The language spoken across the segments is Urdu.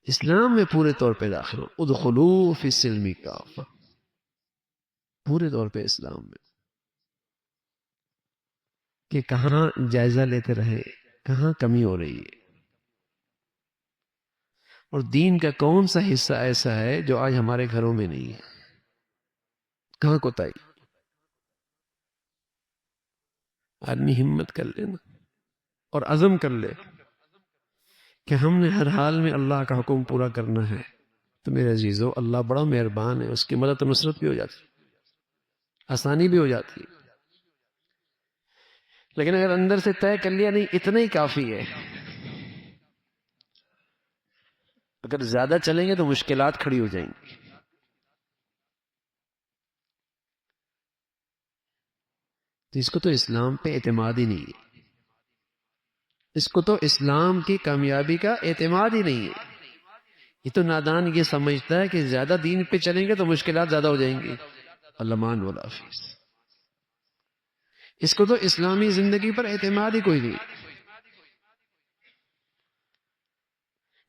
اسلام میں پورے طور پہ داخل ہو، ادخلوا فی السلم کافہ، پورے طور پہ اسلام میں، کہ کہاں جائزہ لیتے رہے، کہاں کمی ہو رہی ہے، اور دین کا کون سا حصہ ایسا ہے جو آج ہمارے گھروں میں نہیں ہے، کہاں کوتاہی۔ آدمی ہمت کر لے نا، اور عزم کر لے کہ ہم نے ہر حال میں اللہ کا حکم پورا کرنا ہے، تو میرے عزیزو اللہ بڑا مہربان ہے، اس کی مدد و نصرت بھی ہو جاتی، آسانی بھی ہو جاتی ہے۔ لیکن اگر اندر سے طے کر لیا نہیں اتنا ہی کافی ہے، اگر زیادہ چلیں گے تو مشکلات کھڑی ہو جائیں گی۔ تو اس کو تو اسلام پہ اعتماد ہی نہیں ہے، اس کو تو اسلام کی کامیابی کا اعتماد ہی نہیں ہے۔ یہ تو نادان یہ سمجھتا ہے کہ زیادہ دین پہ چلیں گے تو مشکلات زیادہ ہو جائیں گی، علمان والحافظ۔ اس کو تو اسلامی زندگی پر اعتماد ہی کوئی نہیں۔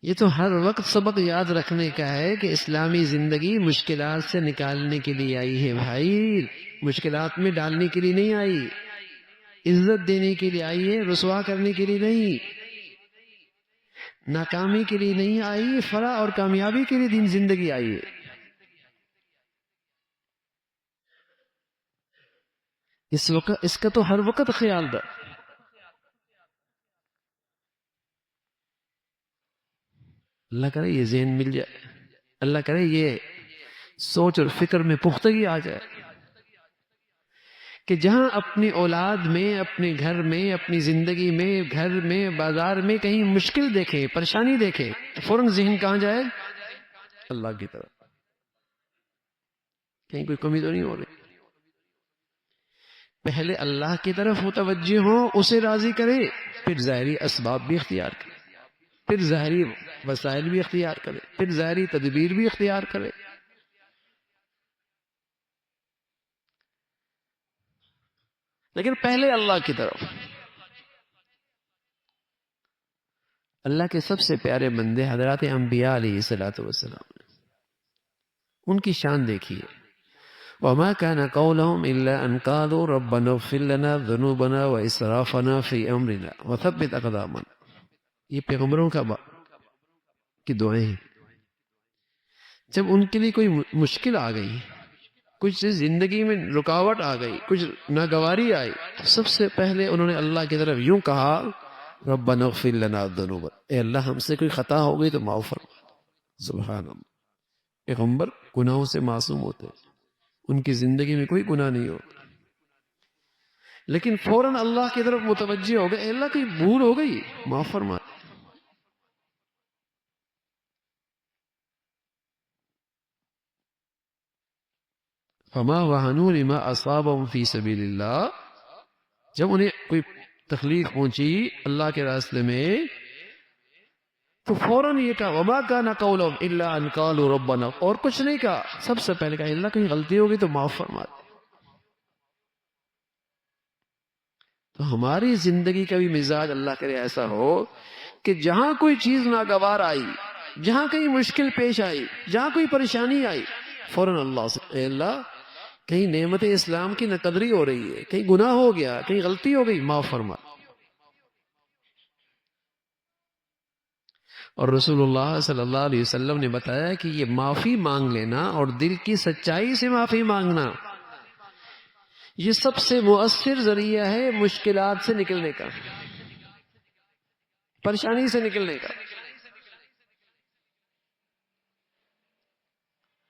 یہ تو ہر وقت سبق یاد رکھنے کا ہے کہ اسلامی زندگی مشکلات سے نکالنے کے لیے آئی ہے بھائی، مشکلات میں ڈالنے کے لیے نہیں آئی، عزت دینے کے لیے آئی ہے، رسوا کرنے کے لیے نہیں، ناکامی کے لیے نہیں آئی، فلاح اور کامیابی کے لیے دین زندگی آئی ہے۔ اس کا تو ہر وقت خیال رکھ۔ اللہ کرے یہ ذہن مل جائے، اللہ کرے یہ سوچ اور فکر میں پختگی آ جائے کہ جہاں اپنی اولاد میں، اپنے گھر میں، اپنی زندگی میں، گھر میں، بازار میں کہیں مشکل دیکھے، پریشانی دیکھے، فوراً ذہن کہاں جائے؟ اللہ کی طرف، کہیں کوئی کمی تو نہیں ہو رہی۔ پہلے اللہ کی طرف متوجہ ہوں، اسے راضی کرے، پھر ظاہری اسباب بھی اختیار کرے، پھر ظاہری وسائل بھی اختیار کرے، پھر ظاہری تدبیر بھی اختیار کرے، لیکن پہلے اللہ کی طرف۔ اللہ کے سب سے پیارے بندے حضرات انبیاء علیہ الصلوۃ والسلام، ان کی شان دیکھیے، وما كان قولهم الا ان قالوا ربنا اغفر لنا ذنوبنا واسرافنا في امرنا وثبت اقدامنا، یہ پیغمبروں کی دعائیں ہیں۔ جب ان کے لیے کوئی مشکل آ گئی، کچھ زندگی میں رکاوٹ آ گئی، کچھ ناگواری آئی، سب سے پہلے انہوں نے اللہ کی طرف یوں کہا، ربنا اغفر لنا ذنوبنا، اے اللہ ہم سے کوئی خطا ہو گئی تو معاف فرما۔ سبحان اللہ، پیغمبر گناہوں سے معصوم ہوتے، ان کی زندگی میں کوئی گناہ نہیں ہوتا، لیکن فوراً اللہ کی طرف متوجہ ہو گئے، اے اللہ کوئی بھول ہو گئی معاف فرما۔ فما وہنوا لما اصابهم فی سبیل اللہ، جب انہیں کوئی تکلیف پہنچی اللہ کے راستے میں تو فوراً یہ کہا، وما كان قولهم الا ان قالوا ربنا، اور کچھ نہیں کہا، سب سے پہلے کہا اللہ کہیں غلطی ہوگی تو معاف فرما دے۔ تو ہماری زندگی کا بھی مزاج اللہ کرے ایسا ہو کہ جہاں کوئی چیز ناگوار آئی، جہاں کہیں مشکل پیش آئی، جہاں کوئی پریشانی آئی، فوراً اللہ سے، اے اللہ کہیں نعمت اسلام کی نقدری ہو رہی ہے، کہیں گناہ ہو گیا، کہیں غلطی ہو گئی، معاف فرما۔ اور رسول اللہ صلی اللہ علیہ وسلم نے بتایا کہ یہ معافی مانگ لینا اور دل کی سچائی سے معافی مانگنا، یہ سب سے مؤثر ذریعہ ہے مشکلات سے نکلنے کا، پریشانی سے نکلنے کا۔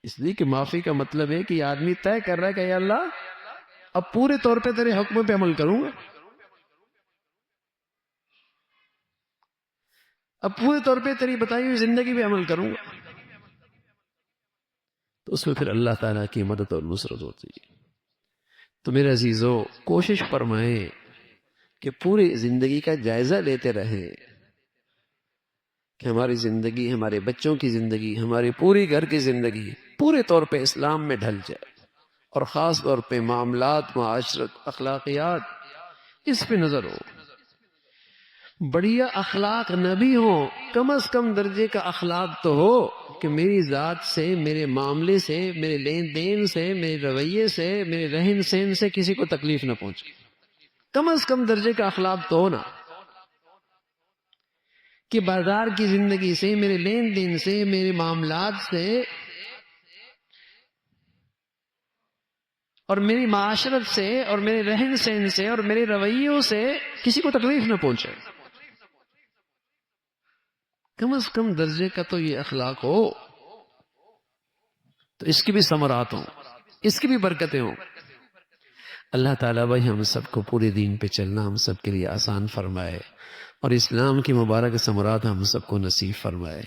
اس لیے کہ معافی کا مطلب ہے کہ یہ آدمی طے کر رہا ہے کہ اے اللہ اب پورے طور پہ تیرے حکم پہ عمل کروں گا، اب پورے طور پہ تیری بتائی ہوئی زندگی پہ عمل کروں گا، تو اس میں پھر اللہ تعالیٰ کی مدد اور نصرت ہوتی ہے۔ تو میرے عزیزو کوشش فرمائیں کہ پوری زندگی کا جائزہ لیتے رہیں کہ ہماری زندگی، ہمارے بچوں کی زندگی، ہماری پوری گھر کی زندگی پورے طور پہ اسلام میں ڈھل جائے، اور خاص طور پہ معاملات، معاشرت، اخلاقیات، اس پہ نظر ہو۔ بڑھیا اخلاق نہ بھی ہوں، کم از کم درجے کا اخلاق تو ہو کہ میری ذات سے، میرے معاملے سے، میرے لین دین سے، میرے رویے سے، میرے رہن سہن سے کسی کو تکلیف نہ پہنچے، کم از کم درجے کا اخلاق تو ہو نا، کہ بازار کی زندگی سے، میرے لین دین سے، میرے معاملات سے اور میری معاشرت سے اور میرے رہن سہن سے اور میرے رویوں سے کسی کو تکلیف نہ پہنچے، کم از کم درجے کا تو یہ اخلاق ہو، تو اس کی بھی ثمرات ہوں، اس کی بھی برکتیں ہوں۔ اللہ تعالیٰ بھائی ہم سب کو پورے دین پہ چلنا ہم سب کے لیے آسان فرمائے، اور اسلام کی مبارک ثمرات ہم سب کو نصیب فرمائے۔